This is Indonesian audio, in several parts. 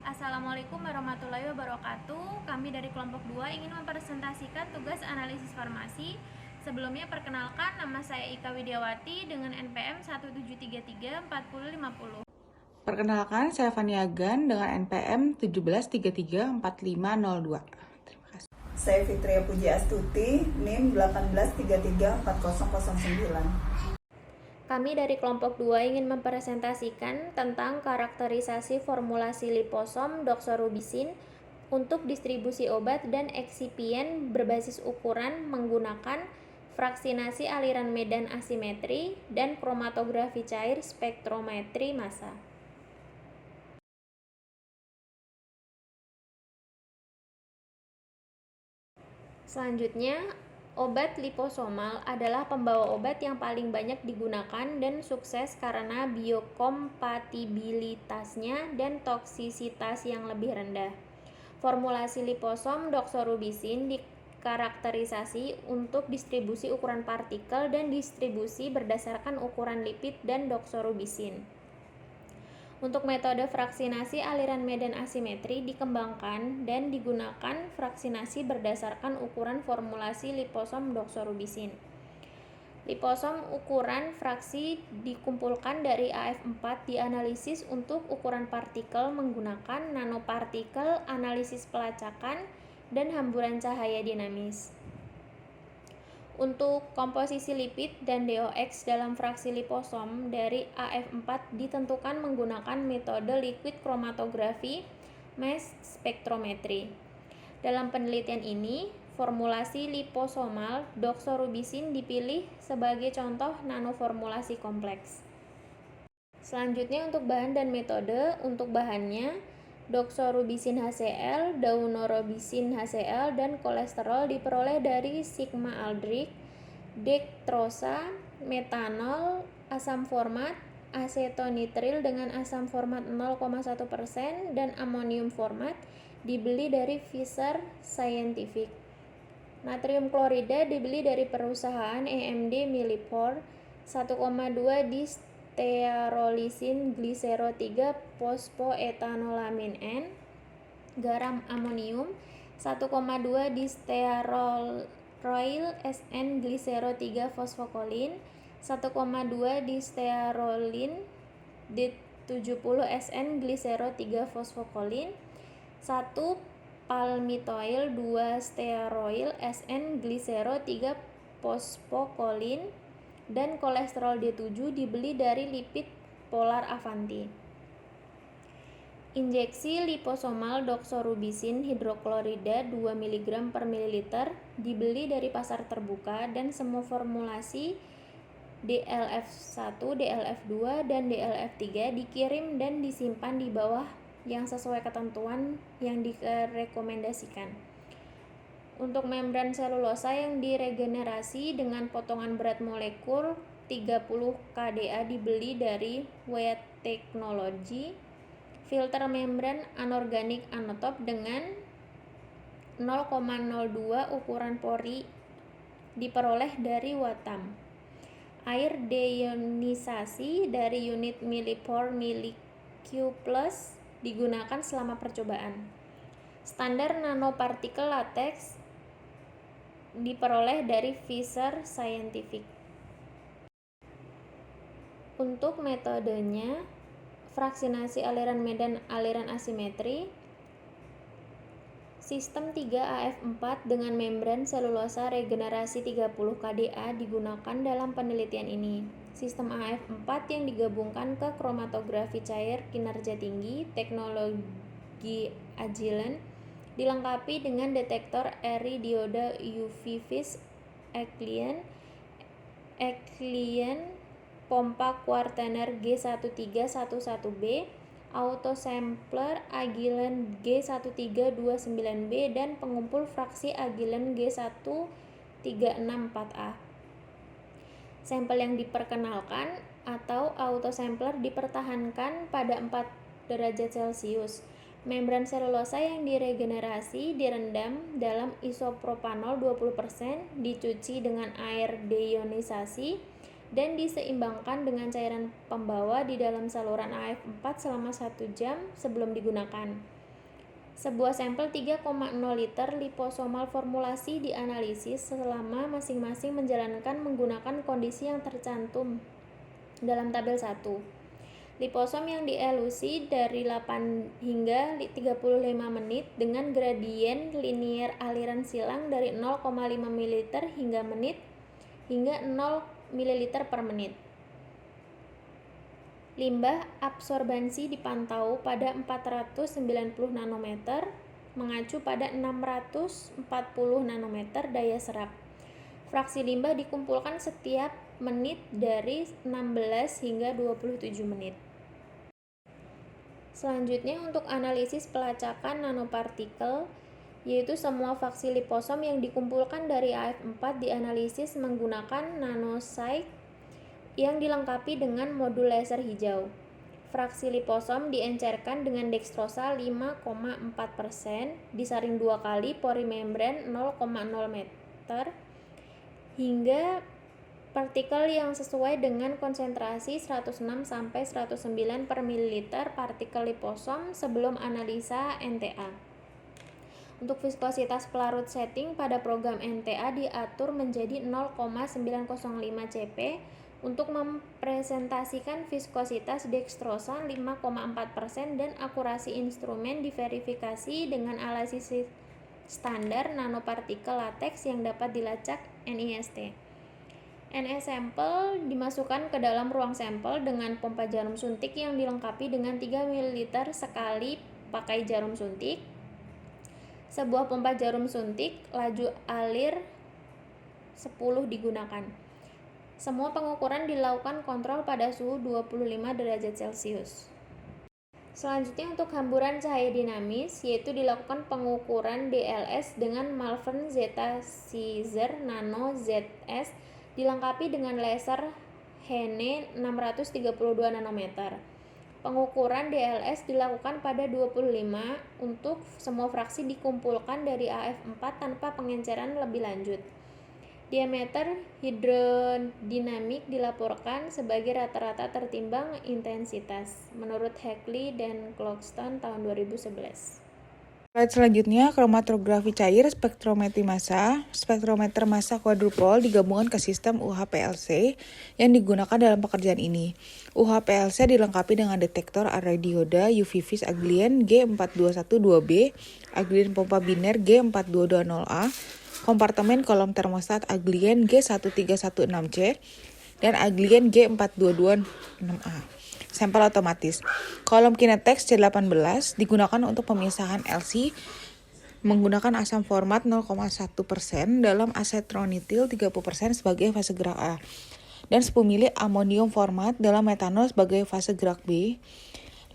Assalamualaikum warahmatullahi wabarakatuh. Kami dari kelompok 2 ingin mempresentasikan tugas analisis farmasi. Sebelumnya perkenalkan, nama saya Ika Widiawati dengan NPM 17334050. Perkenalkan, saya Fania Gan dengan NPM 17334502. Terima kasih. Saya Fitria Puji Astuti, NIM 18334009. Kami dari kelompok 2 ingin mempresentasikan tentang karakterisasi formulasi liposom doxorubicin untuk distribusi obat dan eksipien berbasis ukuran menggunakan fraksinasi aliran medan asimetri dan kromatografi cair spektrometri massa. Selanjutnya, obat liposomal adalah pembawa obat yang paling banyak digunakan dan sukses karena biokompatibilitasnya dan toksisitas yang lebih rendah. Formulasi liposom doxorubicin dikarakterisasi untuk distribusi ukuran partikel dan distribusi berdasarkan ukuran lipid dan doxorubicin. Untuk metode fraksinasi aliran medan asimetri dikembangkan dan digunakan fraksinasi berdasarkan ukuran formulasi liposom doxorubicin. Liposom ukuran fraksi dikumpulkan dari AF4 dianalisis untuk ukuran partikel menggunakan nanopartikel analisis pelacakan dan hamburan cahaya dinamis. Untuk komposisi lipid dan DOX dalam fraksi liposom dari AF4 ditentukan menggunakan metode liquid chromatography mass spectrometry. Dalam penelitian ini, formulasi liposomal doxorubicin dipilih sebagai contoh nanoformulasi kompleks. Selanjutnya untuk bahan dan metode. Untuk bahannya, doxorubicin HCl, daunorubicin HCl, dan kolesterol diperoleh dari sigma-aldrich, dektrosa, metanol, asam format, asetonitril dengan asam format 0,1% dan amonium format dibeli dari Fisher Scientific. Natrium klorida dibeli dari perusahaan EMD Millipore. 1,2 di stearolisin glisero 3 fosfoetanolamin N. Garam amonium 1,2 di stearoyl SN glisero 3 fosfokolin. 1,2 di stearolin D70 SN glisero 3 fosfokolin. 1 palmitoyl 2 stearoyl SN glisero 3 fosfokolin dan kolesterol D7 dibeli dari lipid Polar Avanti. Injeksi liposomal doxorubicin hidroklorida 2 mg per ml dibeli dari pasar terbuka dan semua formulasi DLF1, DLF2, dan DLF3 dikirim dan disimpan di bawah yang sesuai ketentuan yang direkomendasikan. Untuk membran selulosa yang diregenerasi dengan potongan berat molekul 30 kDa dibeli dari WET Technology. Filter membran anorganik anotop dengan 0,02 ukuran pori diperoleh dari Watam. Air deionisasi dari unit Millipore milliQ+ digunakan selama percobaan. Standar nanopartikel latex diperoleh dari Fisher Scientific. Untuk metodenya, fraksinasi aliran medan aliran asimetri, sistem 3AF4 dengan membran selulosa regenerasi 30 kDa digunakan dalam penelitian ini. Sistem AF4 yang digabungkan ke kromatografi cair kinerja tinggi, teknologi Agilent, dilengkapi dengan detektor eri dioda UV vis, Eclient, pompa Quartaner G1311B, autosampler Agilent G1329B, dan pengumpul fraksi Agilent G1364A. Sampel yang diperkenalkan atau autosampler dipertahankan pada 4 derajat Celcius. Membran selulosa yang diregenerasi direndam dalam isopropanol 20%, dicuci dengan air deionisasi, dan diseimbangkan dengan cairan pembawa di dalam saluran AF4 selama 1 jam sebelum digunakan. Sebuah sampel 3,0 liter liposomal formulasi dianalisis selama masing-masing menjalankan menggunakan kondisi yang tercantum dalam tabel 1. Liposom yang dielusi dari 8 hingga 35 menit dengan gradien linier aliran silang dari 0,5 ml hingga menit hingga 0 ml per menit. Limbah absorbansi dipantau pada 490 nanometer mengacu pada 640 nanometer daya serap. Fraksi limbah dikumpulkan setiap menit dari 16 hingga 27 menit. Selanjutnya untuk analisis pelacakan nanopartikel, yaitu semua fraksi liposom yang dikumpulkan dari AF4 dianalisis menggunakan nanosite yang dilengkapi dengan modul laser hijau. Fraksi liposom diencerkan dengan dekstrosa 5,4%, disaring 2 kali pori membran 0,0 meter, hingga partikel yang sesuai dengan konsentrasi 106 sampai 109 per mililiter partikel liposom sebelum analisa NTA. Untuk viskositas pelarut setting pada program NTA diatur menjadi 0,905 cp untuk mempresentasikan viskositas dekstrosa 5,4% dan akurasi instrumen diverifikasi dengan analisis standar nanopartikel lateks yang dapat dilacak NIST. NS sampel dimasukkan ke dalam ruang sampel dengan pompa jarum suntik yang dilengkapi dengan 3 ml sekali pakai jarum suntik. Sebuah pompa jarum suntik laju alir 10 digunakan. Semua pengukuran dilakukan kontrol pada suhu 25 derajat Celcius. Selanjutnya untuk hamburan cahaya dinamis, yaitu dilakukan pengukuran DLS dengan Malvern Zeta Caesar Nano ZS dilengkapi dengan laser Hene 632 nanometer. Pengukuran DLS dilakukan pada 25 untuk semua fraksi dikumpulkan dari AF4 tanpa pengenceran lebih lanjut. Diameter hidrodinamik dilaporkan sebagai rata-rata tertimbang intensitas menurut Hackley dan Clockstone tahun 2011. Slide selanjutnya, kromatografi cair, spektrometri massa. Spektrometer massa quadrupole digabungkan ke sistem UHPLC yang digunakan dalam pekerjaan ini. UHPLC dilengkapi dengan detektor array dioda UV vis Aglien G4212B, Aglien pompa biner G4220A, kompartemen kolom termostat Aglien G1316C, dan Aglien G4226A. Sampel otomatis. Kolom Kinetex C18 digunakan untuk pemisahan LC menggunakan asam format 0,1% dalam asetronitil 30% sebagai fase gerak A dan 10 mili amonium format dalam metanol sebagai fase gerak B.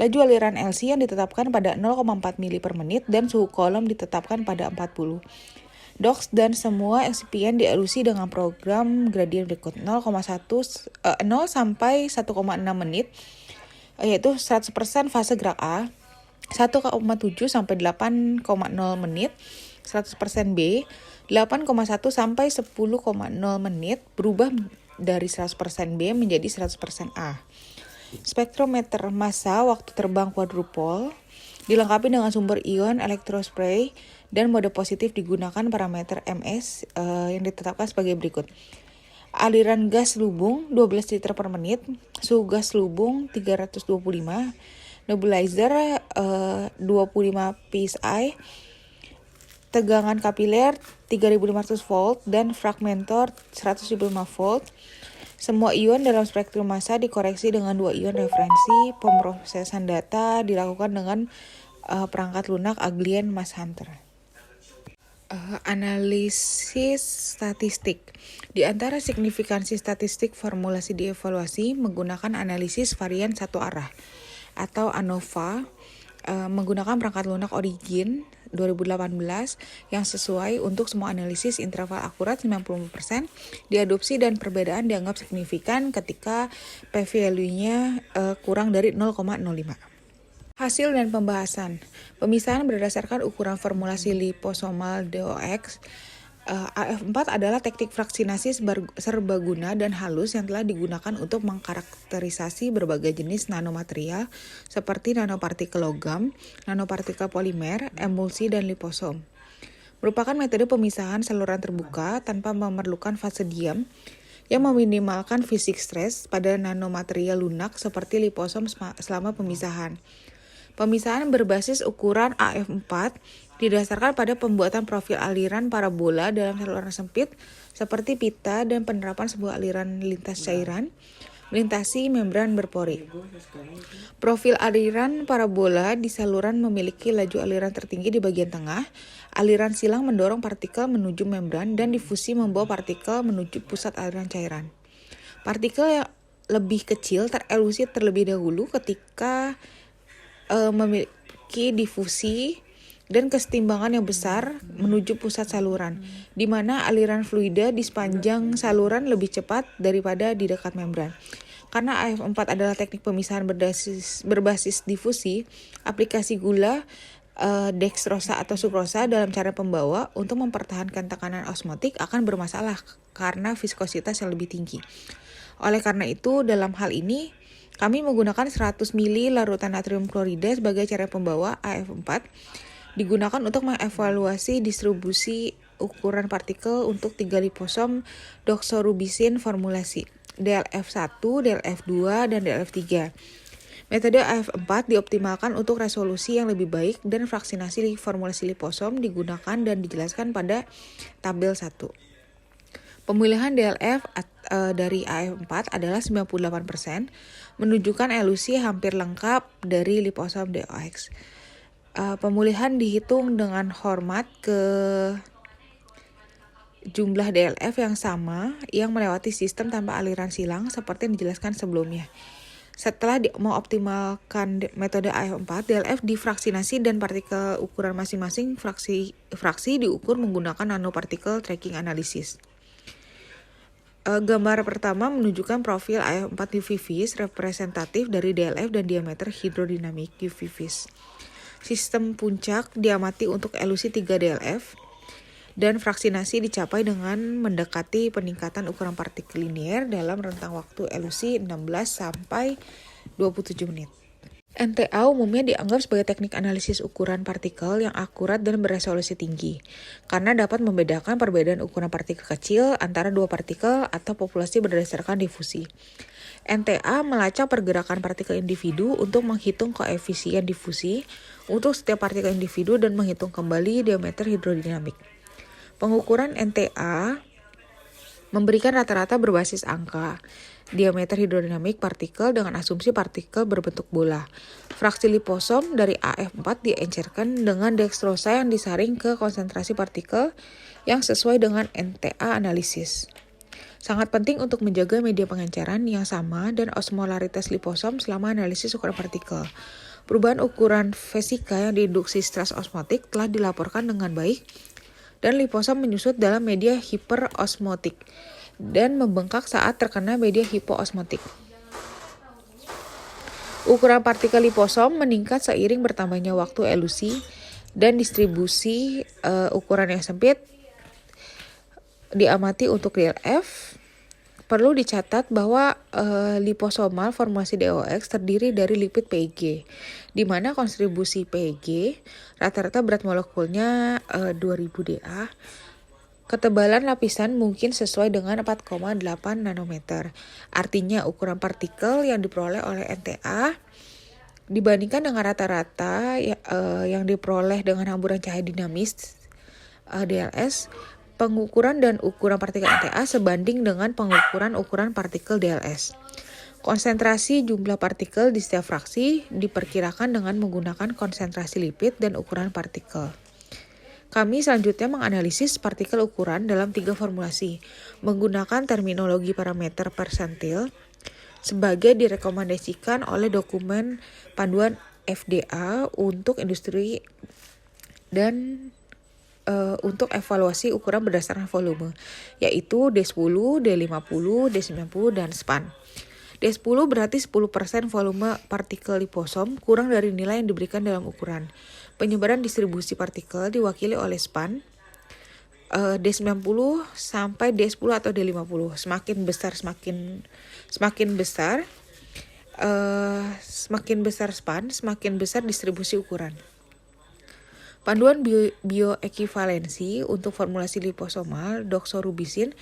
Laju aliran LC yang ditetapkan pada 0,4 mili per menit dan suhu kolom ditetapkan pada 40. DOX dan semua eksipien dielusi dengan program gradien berikut 0 sampai 1,6 menit, yaitu 100% fase gerak A, 1,7 sampai 8,0 menit, 100% B, 8,1 sampai 10,0 menit, berubah dari 100% B menjadi 100% A. Spektrometer massa waktu terbang quadrupole dilengkapi dengan sumber ion elektrospray dan mode positif digunakan parameter MS yang ditetapkan sebagai berikut. Aliran gas lubung 12 liter per menit, suhu gas lubung 325, nebulizer 25 psi, tegangan kapiler 3500 volt dan fragmentor 175 volt. Semua ion dalam spektrum massa dikoreksi dengan 2 ion referensi. Pemrosesan data dilakukan dengan perangkat lunak Aglien Mass Hunter. Analisis statistik. Di antara signifikansi statistik formulasi dievaluasi menggunakan analisis varian satu arah atau ANOVA menggunakan perangkat lunak Origin 2018 yang sesuai untuk semua analisis interval akurat 90% diadopsi dan perbedaan dianggap signifikan ketika p-value-nya kurang dari 0,05. Hasil dan pembahasan. Pemisahan berdasarkan ukuran formulasi liposomal DOX AF4 adalah teknik fraksinasi serbaguna dan halus yang telah digunakan untuk mengkarakterisasi berbagai jenis nanomaterial seperti nanopartikel logam, nanopartikel polimer, emulsi, dan liposom. Merupakan metode pemisahan saluran terbuka tanpa memerlukan fase diam yang meminimalkan fisik stres pada nanomaterial lunak seperti liposom selama pemisahan. Pemisahan berbasis ukuran AF4 didasarkan pada pembuatan profil aliran parabola dalam saluran sempit seperti pita dan penerapan sebuah aliran lintas cairan melintasi membran berpori. Profil aliran parabola di saluran memiliki laju aliran tertinggi di bagian tengah, aliran silang mendorong partikel menuju membran, dan difusi membawa partikel menuju pusat aliran cairan. Partikel yang lebih kecil terelusi terlebih dahulu ketika memiliki difusi dan kesetimbangan yang besar menuju pusat saluran, di mana aliran fluida di sepanjang saluran lebih cepat daripada di dekat membran. Karena AF4 adalah teknik pemisahan berbasis difusi, aplikasi gula, dextrosa atau sukrosa dalam cara pembawa untuk mempertahankan tekanan osmotik akan bermasalah karena viskositas yang lebih tinggi. Oleh karena itu, dalam hal ini, kami menggunakan 100 ml larutan natrium klorida sebagai cara pembawa AF4, digunakan untuk mengevaluasi distribusi ukuran partikel untuk 3 liposom doxorubicin formulasi DLF1, DLF2, dan DLF3. Metode AF4 dioptimalkan untuk resolusi yang lebih baik dan fraksinasi formulasi liposom digunakan dan dijelaskan pada tabel 1. Pemilihan DLF dari AF4 adalah 98%, menunjukkan elusi hampir lengkap dari liposom DOX. Pemulihan dihitung dengan hormat ke jumlah DLF yang sama yang melewati sistem tanpa aliran silang seperti yang dijelaskan sebelumnya. Setelah mengoptimalkan metode AF4, DLF difraksinasi dan partikel ukuran masing-masing fraksi diukur menggunakan nanopartikel tracking analysis. Gambar pertama menunjukkan profil AF4 UV phase representatif dari DLF dan diameter hidrodinamik UV phase. Sistem puncak diamati untuk elusi 3 DLF dan fraksinasi dicapai dengan mendekati peningkatan ukuran partikel linear dalam rentang waktu elusi 16 sampai 27 menit. NTA umumnya dianggap sebagai teknik analisis ukuran partikel yang akurat dan beresolusi tinggi, karena dapat membedakan perbedaan ukuran partikel kecil antara dua partikel atau populasi berdasarkan difusi. NTA melacak pergerakan partikel individu untuk menghitung koefisien difusi untuk setiap partikel individu dan menghitung kembali diameter hidrodinamik. Pengukuran NTA memberikan rata-rata berbasis angka diameter hidrodinamik partikel dengan asumsi partikel berbentuk bola. Fraksi liposom dari AF4 diencerkan dengan dextrosa yang disaring ke konsentrasi partikel yang sesuai dengan NTA analisis. Sangat penting untuk menjaga media pengenceran yang sama dan osmolaritas liposom selama analisis ukuran partikel. Perubahan ukuran vesika yang diinduksi stres osmotik telah dilaporkan dengan baik dan liposom menyusut dalam media hiperosmotik dan membengkak saat terkena media hipoosmotik. Ukuran partikel liposom meningkat seiring bertambahnya waktu elusi dan distribusi ukuran yang sempit diamati untuk DLF. Perlu dicatat bahwa liposomal formulasi DOX terdiri dari lipid PEG, di mana kontribusi PEG rata-rata berat molekulnya 2000 Da. Ketebalan lapisan mungkin sesuai dengan 4,8 nanometer. Artinya ukuran partikel yang diperoleh oleh NTA dibandingkan dengan rata-rata yang diperoleh dengan hamburan cahaya dinamis DLS, pengukuran dan ukuran partikel NTA sebanding dengan pengukuran ukuran partikel DLS. Konsentrasi jumlah partikel di setiap fraksi diperkirakan dengan menggunakan konsentrasi lipid dan ukuran partikel. Kami selanjutnya menganalisis partikel ukuran dalam 3 formulasi, menggunakan terminologi parameter persentil sebagai direkomendasikan oleh dokumen panduan FDA untuk industri dan untuk evaluasi ukuran berdasarkan volume, yaitu D10, D50, D90, dan SPAN. D10 berarti 10% volume partikel liposom kurang dari nilai yang diberikan dalam ukuran. Penyebaran distribusi partikel diwakili oleh SPAN D90 sampai D10 atau D50. Semakin besar span, semakin besar distribusi ukuran. Panduan bioekivalensi untuk formulasi liposomal doxorubicin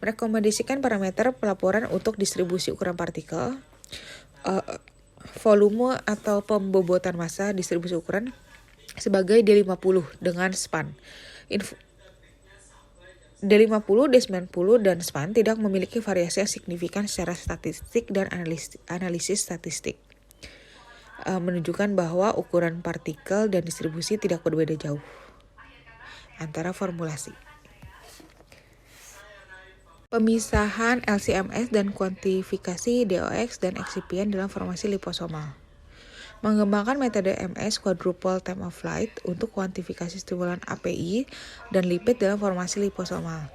merekomendasikan parameter pelaporan untuk distribusi ukuran partikel, volume atau pembobotan massa distribusi ukuran sebagai D50 dengan span. D50, D90, dan span tidak memiliki variasi yang signifikan secara statistik dan analisis statistik. Menunjukkan bahwa ukuran partikel dan distribusi tidak berbeda jauh antara formulasi. Pemisahan LC-MS dan kuantifikasi DOX dan excipient dalam formasi liposomal. Mengembangkan metode MS quadruple time of flight untuk kuantifikasi stimulan API dan lipid dalam formasi liposomal.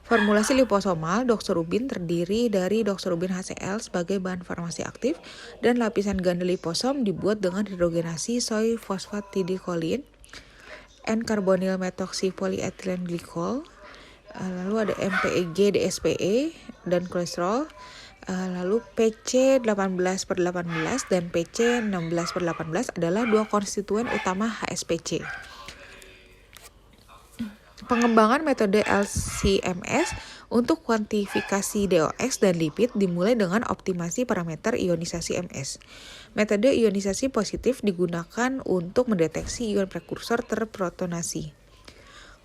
Formulasi liposomal doxorubin terdiri dari doxorubin HCl sebagai bahan farmasi aktif dan lapisan ganda liposom dibuat dengan hidrogenasi soy fosfatidilkolin, N-carbonyl methoxy polyethylene glycol, lalu ada MPEG DSPE dan kolesterol, lalu PC18/18 dan PC16/18 adalah dua konstituen utama HSPC. Pengembangan metode LC-MS untuk kuantifikasi DOX dan lipid dimulai dengan optimasi parameter ionisasi MS. Metode ionisasi positif digunakan untuk mendeteksi ion prekursor terprotonasi.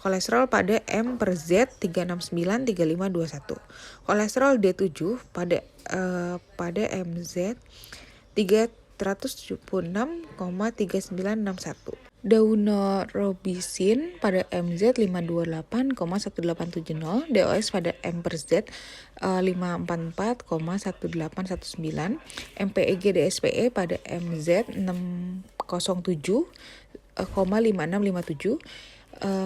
Kolesterol pada M per Z 369-3521. Kolesterol D7 pada MZ 376,3961. Daunorubicin pada MZ 528,1870, DOX pada M per Z 544,1819, MPEG DSPE pada MZ 607,5657,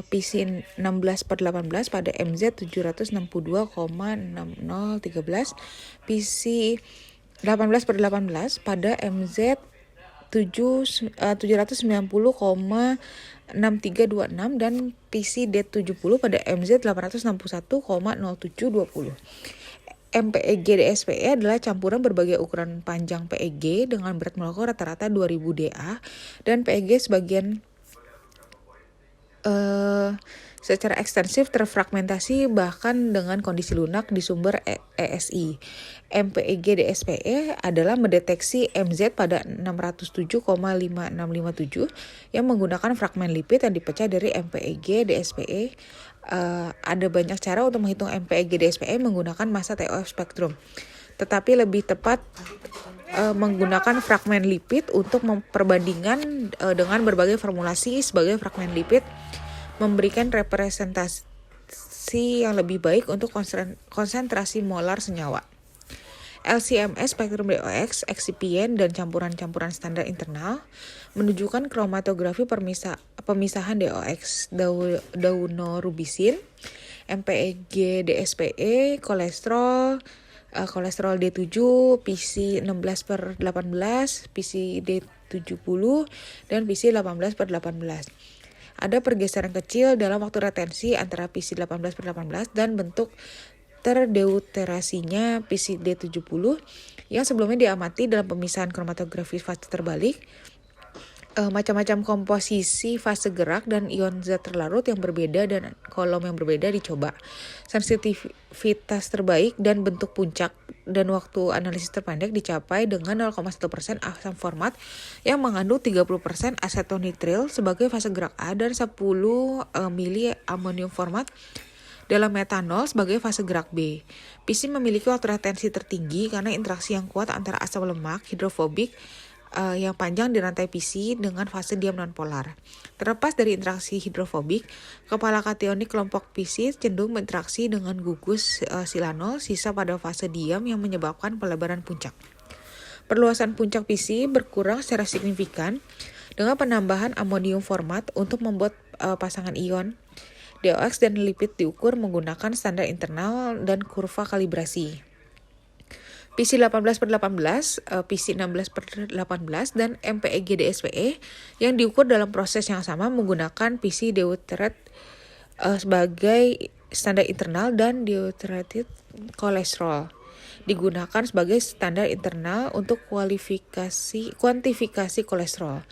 PC 16/18 pada MZ 762,6013, PC 18/18 pada MZ 790,6326 dan PC D70 pada MZ 861,0720. MPEG DSPE adalah campuran berbagai ukuran panjang PEG dengan berat molekul rata-rata 2000 Da dan PEG sebagian secara ekstensif terfragmentasi bahkan dengan kondisi lunak di sumber ESI. MPEG DSPE adalah mendeteksi MZ pada 607,5657 yang menggunakan fragmen lipid yang dipecah dari MPEG DSPE. Ada banyak cara untuk menghitung MPEG DSPE menggunakan massa TOF spektrum, tetapi lebih tepat menggunakan fragmen lipid untuk memperbandingan dengan berbagai formulasi sebagai fragmen lipid memberikan representasi yang lebih baik untuk konsentrasi molar senyawa. LC-MS spektrum DOX, excipient, dan campuran-campuran standar internal menunjukkan kromatografi pemisahan DOX, daunorubicin, MPEG DSPE, kolesterol D7, PC 16/18, PC D70, dan PC 18/18. Ada pergeseran kecil dalam waktu retensi antara PC 18/18 dan bentuk terdeuterasinya PC D70 yang sebelumnya diamati dalam pemisahan kromatografi fase terbalik. Macam-macam komposisi fase gerak dan ion zat terlarut yang berbeda dan kolom yang berbeda dicoba. Sensitivitas terbaik dan bentuk puncak dan waktu analisis terpendek dicapai dengan 0,1% asam format yang mengandung 30% asetonitril sebagai fase gerak A dan 10 mili amonium format dalam metanol sebagai fase gerak B. PC memiliki waktu retensi tertinggi karena interaksi yang kuat antara asam lemak hidrofobik yang panjang di rantai PC dengan fase diam nonpolar. Terlepas dari interaksi hidrofobik, kepala kationik kelompok PC cenderung berinteraksi dengan gugus silanol sisa pada fase diam yang menyebabkan pelebaran puncak. Perluasan puncak PC berkurang secara signifikan dengan penambahan amonium format untuk membuat pasangan ion DOX dan lipid diukur menggunakan standar internal dan kurva kalibrasi. PC 18/18, PC 16/18, dan MPEG DSPE yang diukur dalam proses yang sama menggunakan PC deuterate sebagai standar internal dan diuretic kolesterol. Digunakan sebagai standar internal untuk kuantifikasi kolesterol.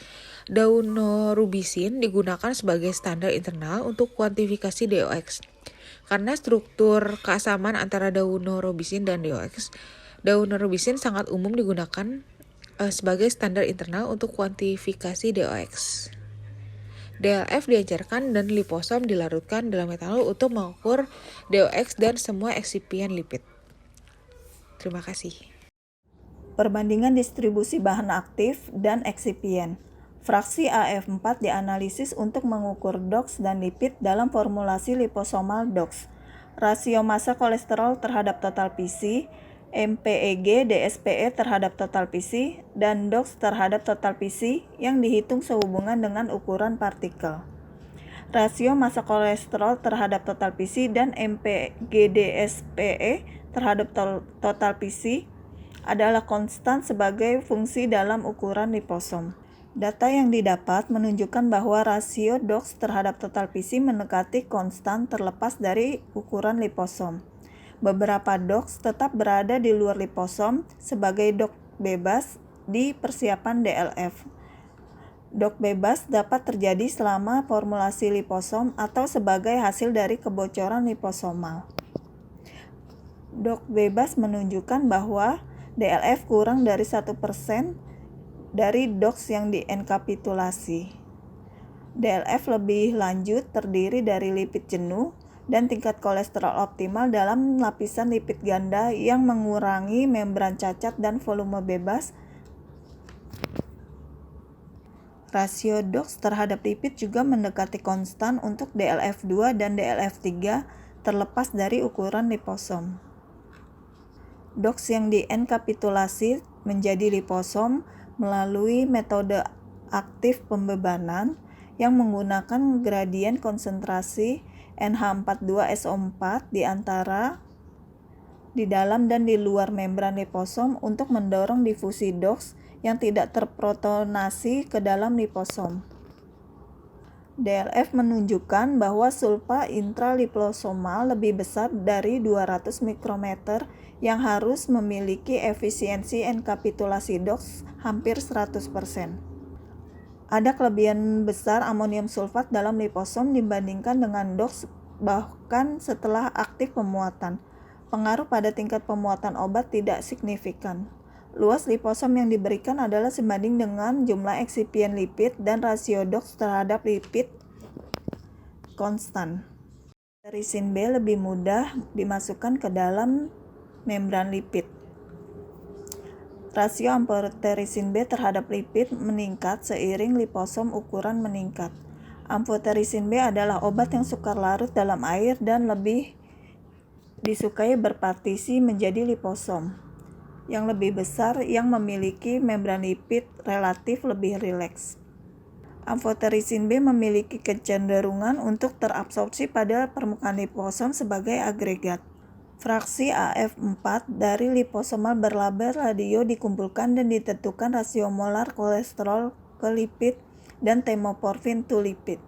Daunorubicin digunakan sebagai standar internal untuk kuantifikasi DOX. Karena struktur keasaman antara daunorubicin dan DOX, daunorubicin sangat umum digunakan sebagai standar internal untuk kuantifikasi DOX. DLF diajarkan dan liposom dilarutkan dalam metanol untuk mengukur DOX dan semua eksipien lipid. Terima kasih. Perbandingan distribusi bahan aktif dan eksipien. Fraksi AF4 dianalisis untuk mengukur DOX dan lipid dalam formulasi liposomal DOX. Rasio massa kolesterol terhadap total PC, MPEG DSPE terhadap total PC, dan DOX terhadap total PC yang dihitung sehubungan dengan ukuran partikel. Rasio massa kolesterol terhadap total PC dan MPEG DSPE terhadap total PC adalah konstan sebagai fungsi dalam ukuran liposom. Data yang didapat menunjukkan bahwa rasio DOX terhadap total PC mendekati konstan terlepas dari ukuran liposom. Beberapa DOX tetap berada di luar liposom sebagai DOX bebas di persiapan DLF. DOX bebas dapat terjadi selama formulasi liposom atau sebagai hasil dari kebocoran liposomal. DOX bebas menunjukkan bahwa DLF kurang dari 1% dari DOX yang dienkapitulasi. DLF lebih lanjut terdiri dari lipid jenuh dan tingkat kolesterol optimal dalam lapisan lipid ganda yang mengurangi membran cacat dan volume bebas. Rasio DOX terhadap lipid juga mendekati konstan untuk DLF2 dan DLF3 terlepas dari ukuran liposom. DOX yang dienkapitulasi menjadi liposom melalui metode aktif pembebanan yang menggunakan gradien konsentrasi NH42SO4 di dalam dan di luar membran liposom untuk mendorong difusi DOX yang tidak terprotonasi ke dalam liposom. DLF menunjukkan bahwa sulfa intraliposomal lebih besar dari 200 mikrometer yang harus memiliki efisiensi enkapitulasi DOX hampir 100%. Ada kelebihan besar amonium sulfat dalam liposom dibandingkan dengan DOX bahkan setelah aktif pemuatan. Pengaruh pada tingkat pemuatan obat tidak signifikan. Luas liposom yang diberikan adalah sebanding dengan jumlah eksipien lipid dan rasio DOX terhadap lipid konstan. Amphoterisin B lebih mudah dimasukkan ke dalam membran lipid. Rasio amphoterisin B terhadap lipid meningkat seiring liposom ukuran meningkat. Amphoterisin B adalah obat yang sukar larut dalam air dan lebih disukai berpartisi menjadi liposom yang lebih besar yang memiliki membran lipid relatif lebih rileks. Amphoterisin B memiliki kecenderungan untuk terabsorpsi pada permukaan liposom sebagai agregat. Fraksi AF4 dari liposomal berlabel radio dikumpulkan dan ditentukan rasio molar kolesterol ke lipid dan temoporfin to lipid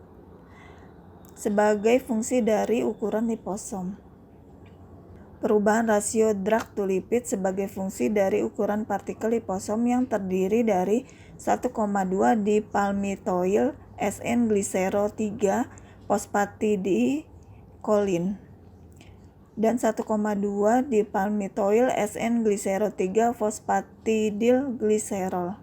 sebagai fungsi dari ukuran liposom. Perubahan rasio drug to lipid sebagai fungsi dari ukuran partikel liposom yang terdiri dari 1,2 di palmitoyl SN glisero 3 fosfatidilkolin dan 1,2 di palmitoyl SN glisero 3 fosfatidilgliserol.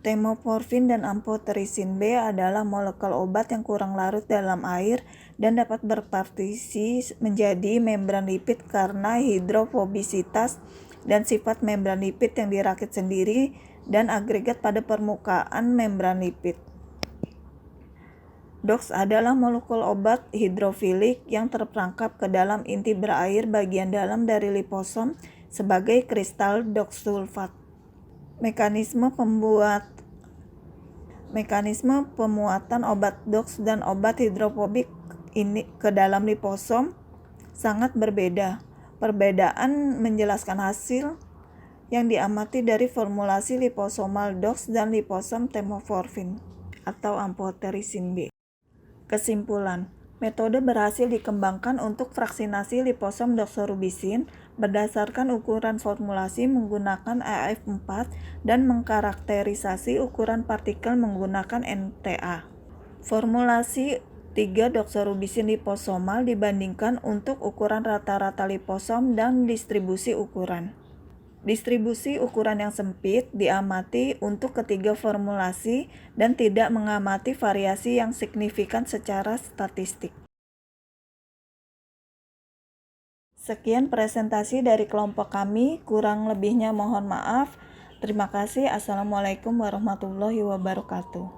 Temoporfin dan amphoterisin B adalah molekul obat yang kurang larut dalam air dan dapat berpartisi menjadi membran lipid karena hidrofobisitas dan sifat membran lipid yang dirakit sendiri dan agregat pada permukaan membran lipid. DOX adalah molekul obat hidrofilik yang terperangkap ke dalam inti berair bagian dalam dari liposom sebagai kristal DOX sulfat. Mekanisme pemuatan obat DOX dan obat hidrofobik ini ke dalam liposom sangat berbeda. Perbedaan menjelaskan hasil yang diamati dari formulasi liposomal DOX dan liposom temoporfin atau amphoterisin B. Kesimpulan, metode berhasil dikembangkan untuk vaksinasi liposom doxorubicin berdasarkan ukuran formulasi menggunakan AF4 dan mengkarakterisasi ukuran partikel menggunakan NTA. Formulasi 3 doxorubicin liposomal dibandingkan untuk ukuran rata-rata liposom dan distribusi ukuran. Distribusi ukuran yang sempit diamati untuk ketiga formulasi dan tidak mengamati variasi yang signifikan secara statistik. Sekian presentasi dari kelompok kami, kurang lebihnya mohon maaf. Terima kasih. Assalamualaikum warahmatullahi wabarakatuh.